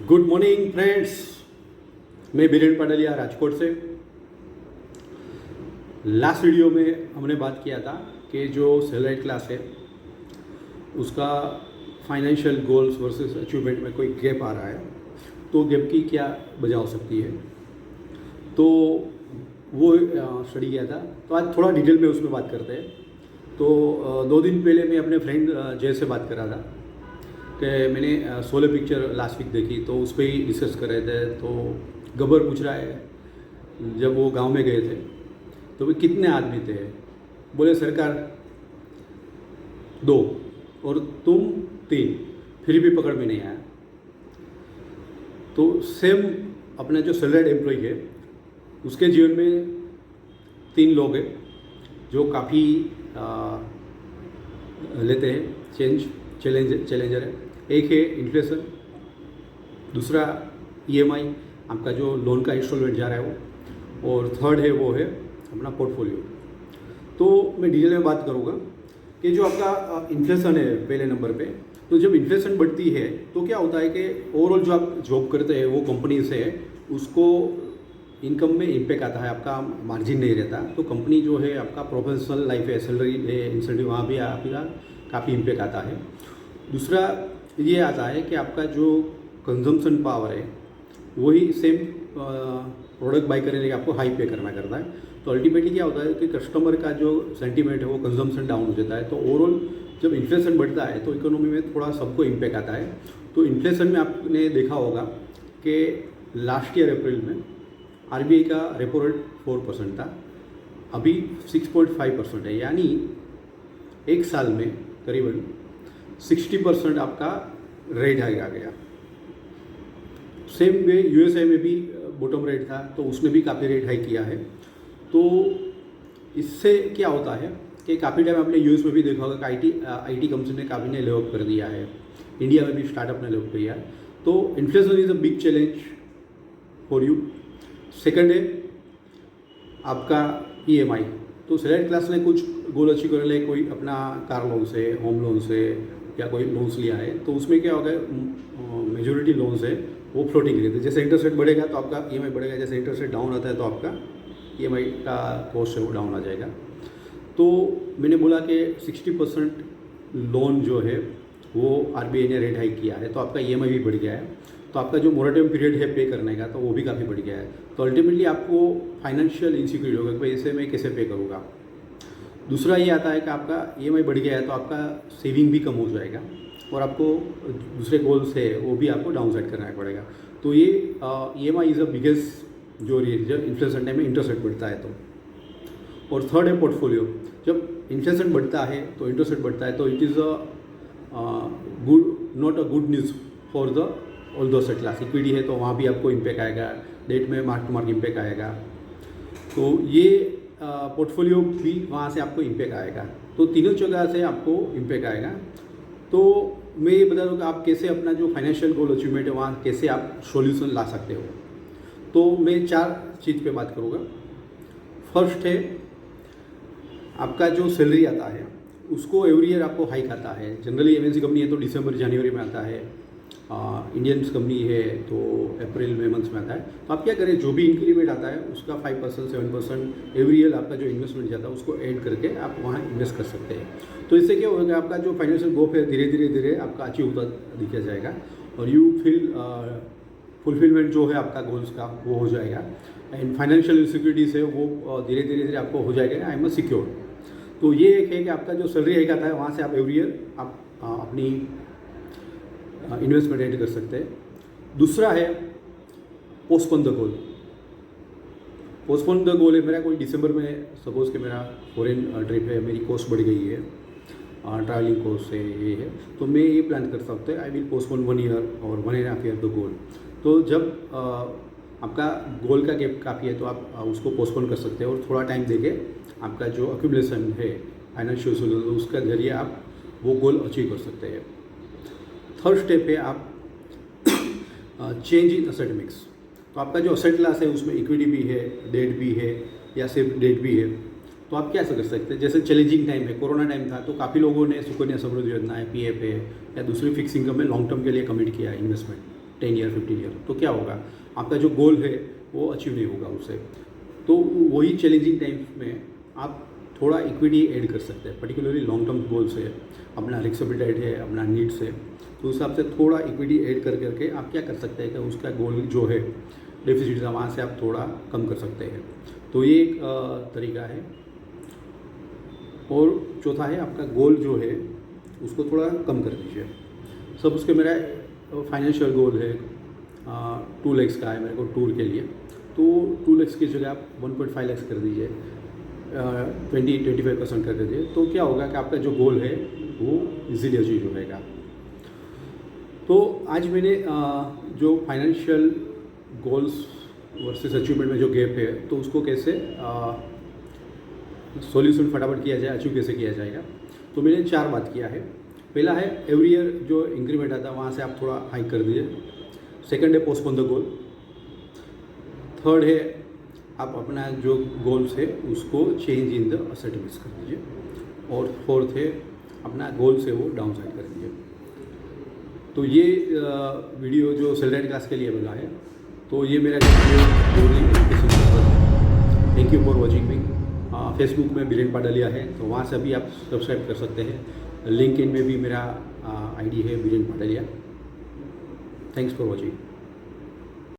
Good morning friends. मैं बीरेन पटलिया राजकोट से। Last video में हमने बात किया था कि जो सैलरी क्लास है उसका फाइनेंशियल गोल्स वर्सेस अचीवमेंट में कोई गैप आ रहा है, तो गैप की क्या वजह हो सकती है, तो वो स्टडी किया था। तो आज थोड़ा डिटेल में उसमें बात करते हैं। तो 2 दिन पहले मैं अपने फ्रेंड जय से बात कर रहा था कि मैंने सोलर पिक्चर लास्ट वीक देखी, तो उस पर ही डिस्कस कर रहे थे। तो गब्बर पूछ रहा है जब वो गांव में गए थे तो वे कितने आदमी थे। बोले सरकार 2 और तुम 3, फिर भी पकड़ में नहीं आया। तो सेम अपना जो सैलरीड एम्प्लॉय है उसके जीवन में 3 लोग हैं जो काफ़ी लेते हैं चैलेंजर है। एक है इन्फ्लेशन, दूसरा EMI आपका जो लोन का इंस्टॉलमेंट जा रहा है वो, और थर्ड है वो है अपना पोर्टफोलियो। तो मैं डिटेल में बात करूँगा कि जो आपका इन्फ्लेशन है पहले नंबर पे। तो जब इन्फ्लेशन बढ़ती है तो क्या होता है कि ओवरऑल जो आप जॉब करते हैं वो कंपनी से उसको इनकम में इम्पैक्ट आता है, आपका मार्जिन नहीं रहता। तो कंपनी जो है आपका प्रोफेशनल लाइफ है, सैलरी है, इंसेंटिव, वहाँ भी आपका काफ़ी इम्पैक्ट आता है। दूसरा ये आता है कि आपका जो कंजम्पशन पावर है वही सेम प्रोडक्ट बाई करने के लिए आपको हाई पे करना करता है। तो अल्टीमेटली क्या होता है कि कस्टमर का जो सेंटीमेंट है वो कंजम्पशन डाउन हो जाता है। तो ओवरऑल जब इन्फ्लेशन बढ़ता है तो इकोनॉमी में थोड़ा सबको इम्पैक्ट आता है। तो इन्फ्लेशन में आपने देखा होगा कि लास्ट ईयर अप्रैल में RBI का रेपो रेट 4% था, अभी 6.5% है, यानी एक साल में करीबन 60% आपका रेट हाइक आ गया। सेम वे USA में भी बॉटम रेट था तो उसने भी काफ़ी रेट हाइक किया है। तो इससे क्या होता है कि काफ़ी टाइम आपने US में भी देखा होगा कि IT कंपनी ने काफ़ी ने ले ऑफ कर दिया है, इंडिया में भी स्टार्टअप ने ले ऑफ किया है। तो inflation is a big challenge for you. Second है आपका EMI। तो सैलरी क्लास ने कुछ गोल अचीव करने लिए कोई अपना कार लोन से, होम लोन से या कोई लोन्स लिया है, तो उसमें क्या होगा, मेजोरिटी लोन्स है वो फ्लोटिंग रहते हैं। जैसे इंटरेस्ट रेट बढ़ेगा तो आपका EMI बढ़ेगा, जैसे इंटरेस्ट रेट डाउन आता है तो आपका EMI का कॉस्ट है वो डाउन आ जाएगा। तो मैंने बोला कि 60% लोन जो है वो RBI ने रेट हाइक किया है, तो आपका EMI भी बढ़ गया है। तो आपका जो मोरेटोरियम पीरियड है पे करने का, तो वो भी काफ़ी बढ़ गया है। तो अल्टीमेटली आपको फाइनेंशियल इनसिक्योरिटी होगा कि भाई इसे मैं कैसे पे करूँगा। दूसरा ये आता है कि आपका EMI बढ़ गया है तो आपका सेविंग भी कम हो जाएगा और आपको दूसरे गोल्स है वो भी आपको डाउन साइड करना पड़ेगा। तो ये EMI इज़ अ बिगेस्ट जो रीजन इन्फ्लेशन टाइम में इंटरेस्ट रेट बढ़ता है तो। और थर्ड है पोर्टफोलियो। जब इन्फ्लेशन बढ़ता है तो इंटरेस्ट रेट बढ़ता है, तो it is not a good news for the all दो सेट क्लास। इक्विटी है तो वहाँ भी आपको इम्पैक्ट आएगा, डेट में मार्क टू मार्क इम्पैक्ट आएगा, तो ये पोर्टफोलियो भी वहाँ से आपको इम्पैक्ट आएगा। तो तीनों जगह से आपको इम्पैक्ट आएगा। तो मैं ये बता दूँ कि आप कैसे अपना जो फाइनेंशियल गोल अचीवमेंट है वहाँ कैसे आप सॉल्यूशन ला सकते हो। तो मैं 4 चीज़ पे बात करूँगा। फर्स्ट है आपका जो सैलरी आता है उसको एवरी ईयर आपको हाइक आता है। जनरली MNC कंपनी है तो दिसंबर जनवरी में आता है, इंडियंस कंपनी है तो अप्रैल में मंथ्स में आता है। तो आप क्या करें, जो भी इंक्रीमेंट आता है उसका 5% 7% एवरी ईयर आपका जो इन्वेस्टमेंट जाता है उसको ऐड करके आप वहाँ इन्वेस्ट कर सकते हैं। तो इससे क्या होगा, आपका जो फाइनेंशियल गोल है धीरे धीरे आपका अचीव होता दिखा जाएगा और यू फील फुलफिलमेंट जो है आपका गोल्स का वो हो जाएगा। एंड फाइनेंशियल इनसिक्योरिटीज है वो धीरे धीरे आपको हो जाएगा, आई एम सिक्योर। तो ये एक है कि आपका जो सैलरी हाइक आता है वहाँ से आप एवरी ईयर आप अपनी इन्वेस्टमेंट ऐड कर सकते हैं। दूसरा है postpone the goal. Postpone the goal है मेरा कोई दिसंबर में, सपोज कि मेरा फॉरेन ट्रिप है, मेरी कॉस्ट बढ़ गई है, ट्रैवलिंग कॉस्ट है, ये है, तो मैं ये प्लान कर सकते हैं आई विल पोस्टपोन 1 ईयर और 1.5 ईयर द गोल। तो जब आपका गोल का गैप काफ़ी है तो आप उसको पोस्टपोन कर सकते हैं और थोड़ा टाइम देके आपका जो एक्यूमुलेशन है फाइनेंशियल सोल्यूशन उसका जरिए आप वो गोल अचीव कर सकते हैं। थर्ड स्टेप है आप चेंज इन असेट मिक्स। तो आपका जो असेट क्लास है उसमें इक्विटी भी है, डेट भी है या सिर्फ डेट भी है, तो आप क्या कर सकते हैं। जैसे चैलेंजिंग टाइम है, कोरोना टाइम था, तो काफ़ी लोगों ने सुकन्या समृद्धि योजना है, PF है या दूसरी फिक्स इनकम में लॉन्ग टर्म के लिए कमिट किया है इन्वेस्टमेंट। 10 ईयर 15 ईयर, तो क्या होगा, आपका जो गोल है वो अचीव नहीं होगा उससे। तो वही चैलेंजिंग टाइम्स में आप थोड़ा इक्विटी ऐड कर सकते हैं, पर्टिकुलरली लॉन्ग टर्म गोल्स है, अपना रिस्क एपेटाइट है, अपना नीड्स है, तो उस हिसाब से थोड़ा इक्विटी ऐड कर करके आप क्या कर सकते हैं कि उसका गोल जो है डेफिसिट का, वहाँ से आप थोड़ा कम कर सकते हैं। तो ये एक तरीका है। और चौथा है, आपका गोल जो है उसको थोड़ा कम कर दीजिए। सब उसके मेरा फाइनेंशियल गोल है 2 lakhs का है मेरे को टूर के लिए, तो 2 lakhs की जगह आप 1.5 lakhs कर दीजिए, 20-25% कर दीजिए। तो क्या होगा कि आपका जो गोल है वो इजीली अचीव हो जाएगा। तो आज मैंने जो फाइनेंशियल गोल्स वर्सेस अचीवमेंट में जो गैप है, तो उसको कैसे सॉल्यूशन फटाफट किया जाए, अचीव कैसे किया जाएगा, तो मैंने 4 बात किया है। पहला है एवरी ईयर जो इंक्रीमेंट आता है वहाँ से आप थोड़ा हाइक कर दीजिए। सेकंड है पोस्टपोन द गोल। थर्ड है आप अपना जो गोल्स है उसको change in the asset mix कर दीजिए। और फोर्थ है अपना गोल से वो डाउन साइड कर दीजिए। तो ये वीडियो जो सेलराइट क्लास के लिए मिला है, तो ये मेरा video education. Thank you for watching me. Facebook में बीरेन पाडलिया है, तो वहाँ से भी आप सब्सक्राइब कर सकते हैं। लिंक्डइन में भी मेरा आईडी है Biren Padaliya. Thanks for watching.